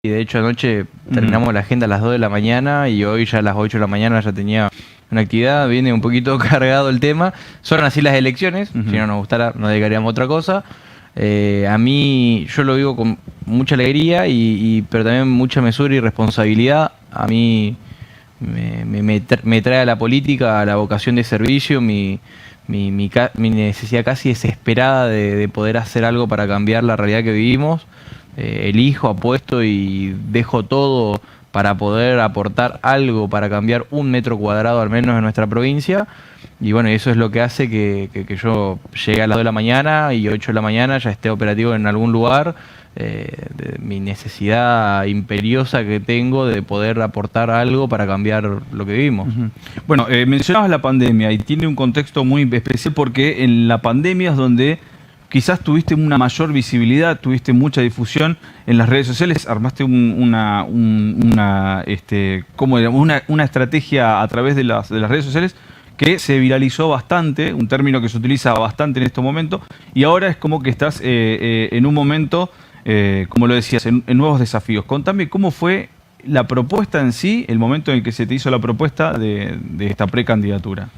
Y de hecho anoche terminamos la agenda a las 2 de la mañana y hoy ya a las 8 de la mañana ya tenía una actividad. Viene un poquito cargado el tema. Son así las elecciones. Si no nos gustara, nos dedicaríamos a otra cosa. A mí, yo lo vivo con mucha alegría, pero también mucha mesura y responsabilidad. A mí me trae a la política, a la vocación de servicio, mi necesidad casi desesperada de poder hacer algo para cambiar la realidad que vivimos. Elijo, apuesto y dejo todo para poder aportar algo para cambiar 1 metro cuadrado al menos en nuestra provincia. Y bueno, eso es lo que hace que yo llegue a las 2 de la mañana y 8 de la mañana ya esté operativo en algún lugar. De mi necesidad imperiosa que tengo de poder aportar algo para cambiar lo que vivimos. Bueno, mencionabas la pandemia y tiene un contexto muy especial porque en la pandemia es donde quizás tuviste una mayor visibilidad, tuviste mucha difusión en las redes sociales, armaste una estrategia a través de las redes sociales que se viralizó bastante, un término que se utiliza bastante en este momento, y ahora es como que estás en un momento, como lo decías, en nuevos desafíos. Contame cómo fue la propuesta en sí, el momento en el que se te hizo la propuesta de esta precandidatura.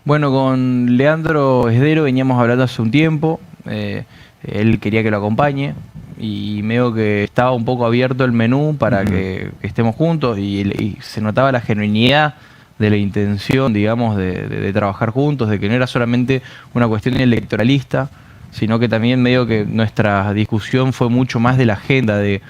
Bueno, con Leandro Esdero veníamos hablando hace un tiempo. Él quería que lo acompañe y medio que estaba un poco abierto el menú para que estemos juntos y se notaba la genuinidad de la intención, digamos, de trabajar juntos, de que no era solamente una cuestión electoralista, sino que también medio que nuestra discusión fue mucho más de la agenda, de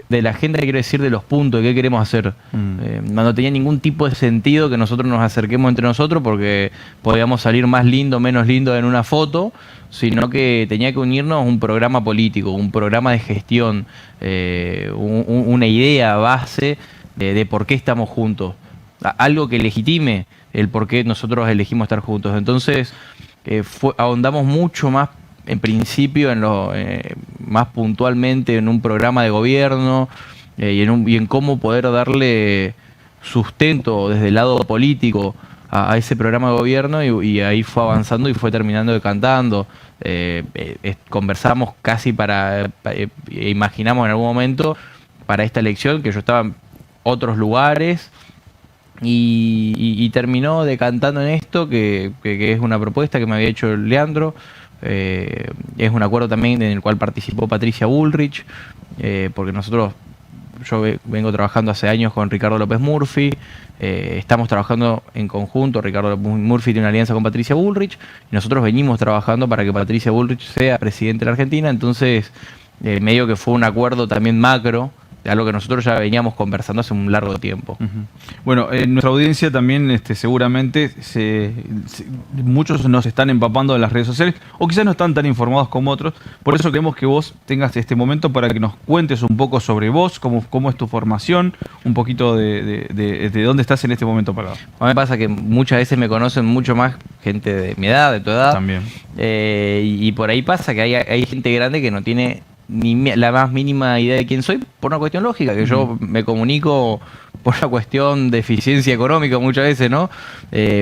la agenda, quiero decir, de los puntos, de qué queremos hacer. No tenía ningún tipo de sentido que nosotros nos acerquemos entre nosotros porque podíamos salir más lindo, menos lindo en una foto, sino que tenía que unirnos un programa político, un programa de gestión, una idea base de por qué estamos juntos. Algo que legitime el por qué nosotros elegimos estar juntos. Entonces, ahondamos mucho más en principio, más puntualmente en un programa de gobierno y en cómo poder darle sustento desde el lado político a ese programa de gobierno y ahí fue avanzando y fue terminando decantando. Conversamos casi imaginamos en algún momento para esta elección que yo estaba en otros lugares y terminó decantando en esto que es una propuesta que me había hecho Leandro. Es un acuerdo también en el cual participó Patricia Bullrich, porque yo vengo trabajando hace años con Ricardo López Murphy, estamos trabajando en conjunto. Ricardo López Murphy tiene una alianza con Patricia Bullrich y nosotros venimos trabajando para que Patricia Bullrich sea presidente de la Argentina. Entonces medio que fue un acuerdo también macro, de algo que nosotros ya veníamos conversando hace un largo tiempo. Bueno, en nuestra audiencia también seguramente muchos nos están empapando de las redes sociales o quizás no están tan informados como otros. Por eso queremos que vos tengas este momento para que nos cuentes un poco sobre vos, cómo es tu formación, un poquito de dónde estás en este momento parado. A mí me pasa que muchas veces me conocen mucho más gente de mi edad, de tu edad. También. Y por ahí pasa que hay gente grande que no tiene ni la más mínima idea de quién soy, por una cuestión lógica, que yo me comunico por una cuestión de eficiencia económica muchas veces, ¿no?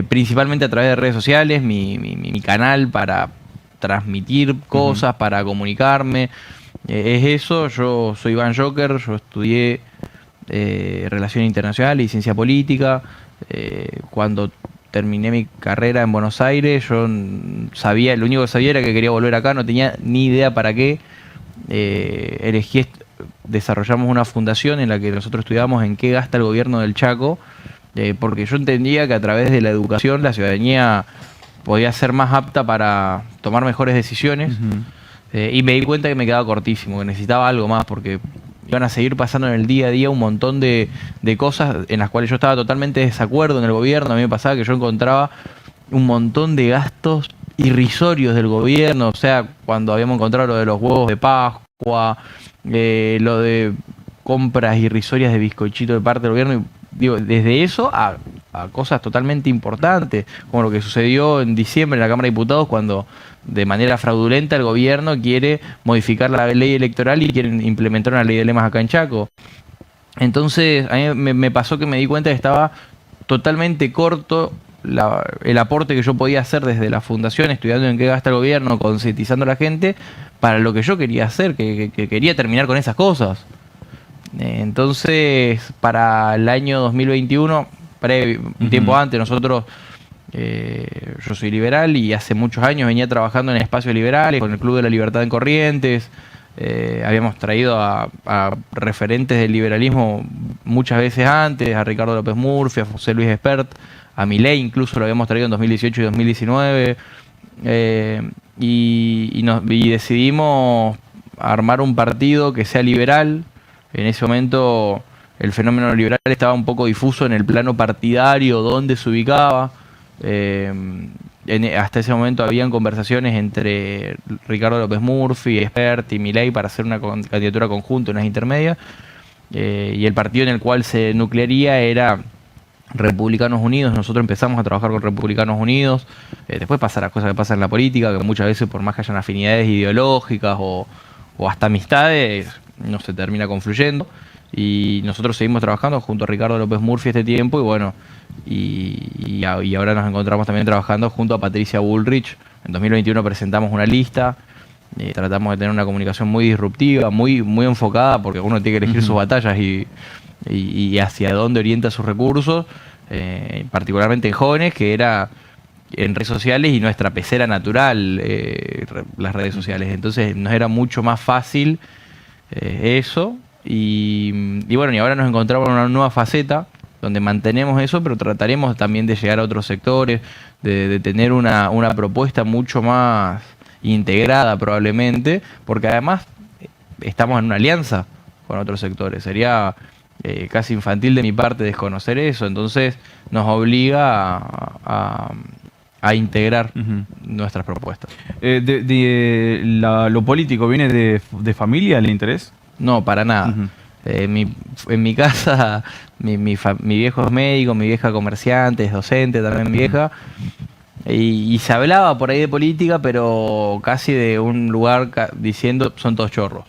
Principalmente a través de redes sociales, mi canal para transmitir cosas, para comunicarme, es eso. Yo soy Iván Joker, yo estudié Relación Internacional y Ciencia Política. Cuando terminé mi carrera en Buenos Aires, lo único que sabía era que quería volver acá, no tenía ni idea para qué. Desarrollamos una fundación en la que nosotros estudiamos en qué gasta el gobierno del Chaco, porque yo entendía que a través de la educación la ciudadanía podía ser más apta para tomar mejores decisiones. Y me di cuenta que me quedaba cortísimo, que necesitaba algo más, porque iban a seguir pasando en el día a día un montón de cosas en las cuales yo estaba totalmente de desacuerdo en el gobierno. A mí me pasaba que yo encontraba un montón de gastos irrisorios del gobierno, o sea, cuando habíamos encontrado lo de los huevos de Pascua, lo de compras irrisorias de bizcochito de parte del gobierno, y digo, desde eso a cosas totalmente importantes, como lo que sucedió en diciembre en la Cámara de Diputados, cuando de manera fraudulenta el gobierno quiere modificar la ley electoral y quieren implementar una ley de lemas acá en Chaco. Entonces a mí me pasó que me di cuenta que estaba totalmente corto el aporte que yo podía hacer desde la fundación, estudiando en qué gasta el gobierno, concientizando a la gente, para lo que yo quería hacer, que quería terminar con esas cosas. Entonces, para el año 2021, un tiempo antes, nosotros, yo soy liberal y hace muchos años venía trabajando en espacios liberales, con el Club de la Libertad en Corrientes. Habíamos traído a referentes del liberalismo muchas veces antes, a Ricardo López Murphy, a José Luis Espert, a Milei incluso lo habíamos traído en 2018 y 2019. Y decidimos armar un partido que sea liberal. En ese momento el fenómeno liberal estaba un poco difuso en el plano partidario, donde se ubicaba. Hasta ese momento habían conversaciones entre Ricardo López Murphy, Espert y Milei para hacer una candidatura conjunta, unas intermedias. Y el partido en el cual se nuclearía era Republicanos Unidos. Nosotros empezamos a trabajar con Republicanos Unidos. Después pasan las cosas que pasan en la política, que muchas veces por más que hayan afinidades ideológicas o hasta amistades, no se termina confluyendo. Y nosotros seguimos trabajando junto a Ricardo López Murphy este tiempo y bueno, y ahora nos encontramos también trabajando junto a Patricia Bullrich. En 2021 presentamos una lista, tratamos de tener una comunicación muy disruptiva, muy enfocada, porque uno tiene que elegir sus batallas y hacia dónde orienta sus recursos, particularmente en jóvenes, que era en redes sociales y nuestra pecera natural, las redes sociales. Entonces nos era mucho más fácil eso. Y bueno, y ahora nos encontramos en una nueva faceta donde mantenemos eso, pero trataremos también de llegar a otros sectores, de tener una propuesta mucho más integrada probablemente, porque además estamos en una alianza con otros sectores. Sería casi infantil de mi parte desconocer eso, entonces nos obliga a integrar nuestras propuestas. ¿Lo político viene de familia, el interés? No, para nada. En mi casa, mi viejo es médico, mi vieja comerciante, es docente, también mi vieja. Y se hablaba por ahí de política, pero casi de un lugar diciendo son todos chorros.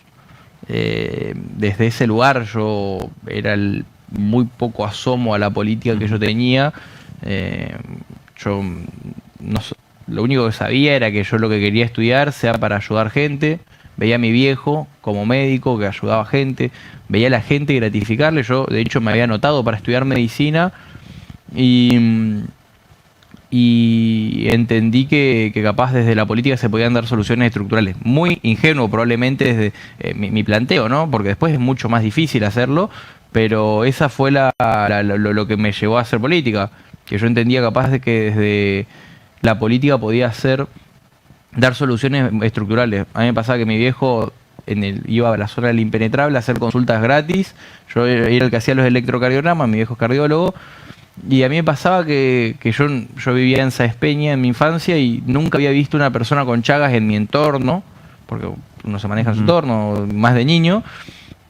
Desde ese lugar yo era muy poco asomo a la política que yo tenía. Yo lo único que sabía era que yo lo que quería estudiar sea para ayudar gente. Veía a mi viejo como médico que ayudaba gente, veía a la gente gratificarle. Yo, de hecho, me había anotado para estudiar medicina y entendí que capaz desde la política se podían dar soluciones estructurales. Muy ingenuo probablemente desde mi planteo, ¿no? Porque después es mucho más difícil hacerlo, pero esa fue lo que me llevó a hacer política. Que yo entendía capaz de que desde la política podía dar soluciones estructurales. A mí me pasaba que mi viejo iba a la zona del impenetrable a hacer consultas gratis. Yo era el que hacía los electrocardiogramas, mi viejo es cardiólogo. Y a mí me pasaba que yo vivía en Sáenz Peña en mi infancia y nunca había visto una persona con Chagas en mi entorno, porque uno se maneja en su entorno, más de niño,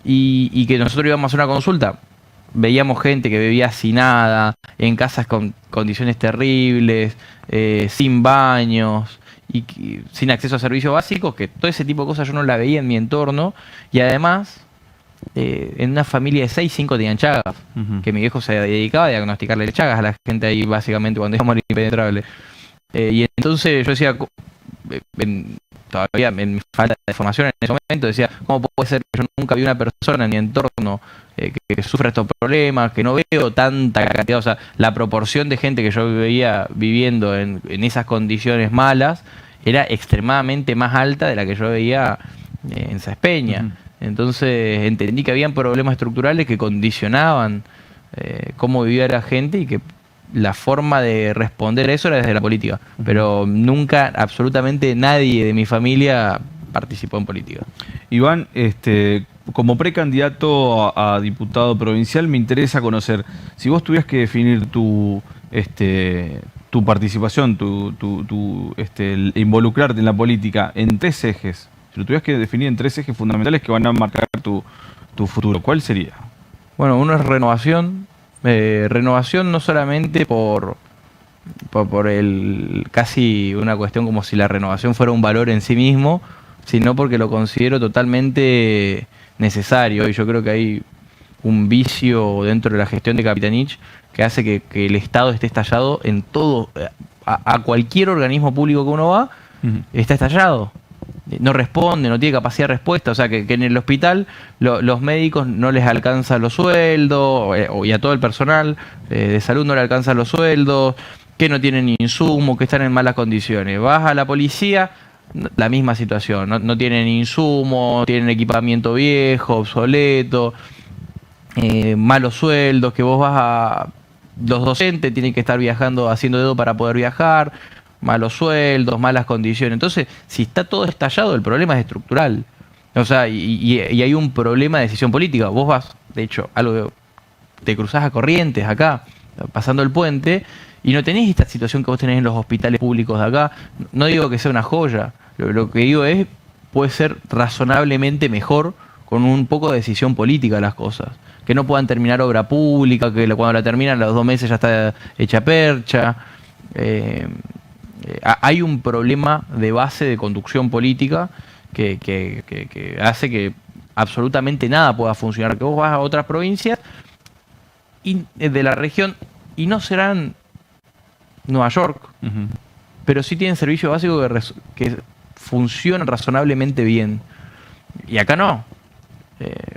y que nosotros íbamos a hacer una consulta. Veíamos gente que vivía hacinada, en casas con condiciones terribles, sin baños y sin acceso a servicios básicos, que todo ese tipo de cosas yo no la veía en mi entorno. Y además, en una familia de 6, 5 tenían Chagas, que mi viejo se dedicaba a diagnosticarle Chagas a la gente ahí básicamente cuando íbamos al impenetrable. Y entonces yo decía, todavía en mi falta de formación en ese momento, decía, ¿cómo puede ser que yo nunca vi una persona en mi entorno que sufra estos problemas, que no veo tanta cantidad? O sea, la proporción de gente que yo veía viviendo en esas condiciones malas era extremadamente más alta de la que yo veía en Sáenz Peña. Entonces entendí que habían problemas estructurales que condicionaban cómo vivía la gente y que la forma de responder a eso era desde la política. Pero nunca, absolutamente nadie de mi familia participó en política. Iván, como precandidato a diputado provincial, me interesa conocer, si vos tuvieras que definir tu participación, el involucrarte en la política en 3 ejes, si lo tuvieras que definir en 3 ejes fundamentales que van a marcar tu futuro, ¿cuál sería? Bueno, uno es renovación. Renovación no solamente por casi una cuestión como si la renovación fuera un valor en sí mismo, sino porque lo considero totalmente necesario. Y yo creo que hay un vicio dentro de la gestión de Capitanich que hace que el Estado esté estallado en todo, a cualquier organismo público que uno va, está estallado. no responde, no tiene capacidad de respuesta, o sea que en el hospital los médicos no les alcanzan los sueldos, y a todo el personal de salud no le alcanzan los sueldos, que no tienen insumos, que están en malas condiciones. Vas a la policía, la misma situación, no tienen insumos, tienen equipamiento viejo, obsoleto, malos sueldos, que vos vas a... Los docentes tienen que estar viajando, haciendo dedo para poder viajar, malos sueldos, malas condiciones. Entonces, si está todo estallado, el problema es estructural. O sea, y hay un problema de decisión política. Vos vas, de hecho, te cruzás a Corrientes acá, pasando el puente, y no tenés esta situación que vos tenés en los hospitales públicos de acá. No digo que sea una joya, lo que digo es, puede ser razonablemente mejor con un poco de decisión política las cosas. Que no puedan terminar obra pública, que cuando la terminan a los 2 meses ya está hecha percha. Hay un problema de base de conducción política que hace que absolutamente nada pueda funcionar. Que vos vas a otras provincias de la región y no serán Nueva York, pero sí tienen servicios básicos que funcionan razonablemente bien. Y acá no.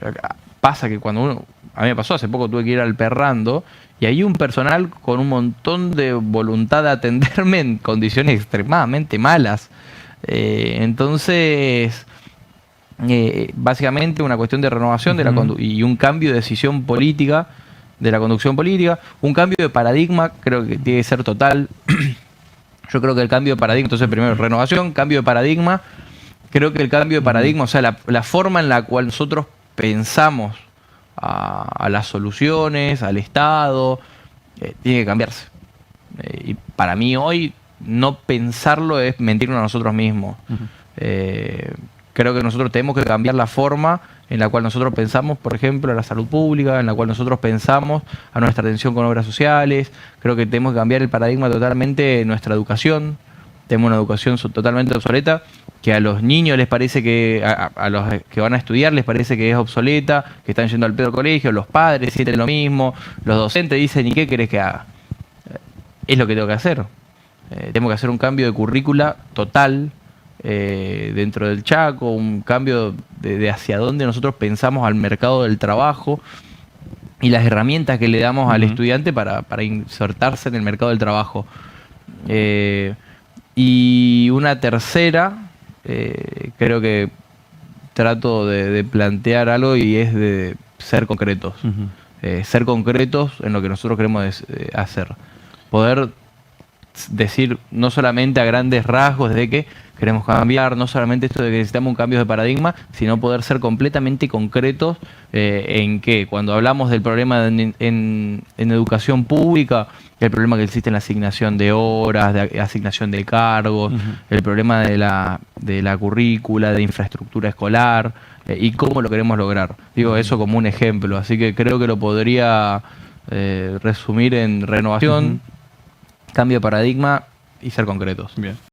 Acá pasa que cuando a mí me pasó hace poco, tuve que ir al Perrando y hay un personal con un montón de voluntad de atenderme en condiciones extremadamente malas. Entonces, básicamente una cuestión de renovación de la y un cambio de decisión política, de la conducción política, un cambio de paradigma, creo que tiene que ser total. Yo creo que el cambio de paradigma, entonces primero renovación, cambio de paradigma. Creo que el cambio de paradigma, o sea, la forma en la cual nosotros pensamos a las soluciones, al Estado, tiene que cambiarse. Y para mí hoy no pensarlo es mentirnos a nosotros mismos. Creo que nosotros tenemos que cambiar la forma en la cual nosotros pensamos, por ejemplo, a la salud pública, en la cual nosotros pensamos a nuestra atención con obras sociales. Creo que tenemos que cambiar el paradigma totalmente en nuestra educación. Tenemos una educación totalmente obsoleta, que a los niños les parece que, a los que van a estudiar les parece que es obsoleta, que están yendo al peor colegio, los padres sienten lo mismo, los docentes dicen, ¿y qué querés que haga? Es lo que tengo que hacer. Tengo que hacer un cambio de currícula total dentro del Chaco, un cambio de hacia dónde nosotros pensamos al mercado del trabajo y las herramientas que le damos al estudiante para insertarse en el mercado del trabajo. Y una tercera, creo que trato de plantear algo y es de ser concretos. Ser concretos en lo que nosotros queremos hacer. Poder decir no solamente a grandes rasgos de que queremos cambiar, no solamente esto de que necesitamos un cambio de paradigma, sino poder ser completamente concretos en que cuando hablamos del problema en educación pública, el problema que existe en la asignación de horas, de asignación de cargos, el problema de la currícula, de infraestructura escolar, y cómo lo queremos lograr. Digo eso como un ejemplo, así que creo que lo podría resumir en renovación, cambio de paradigma y ser concretos. Bien.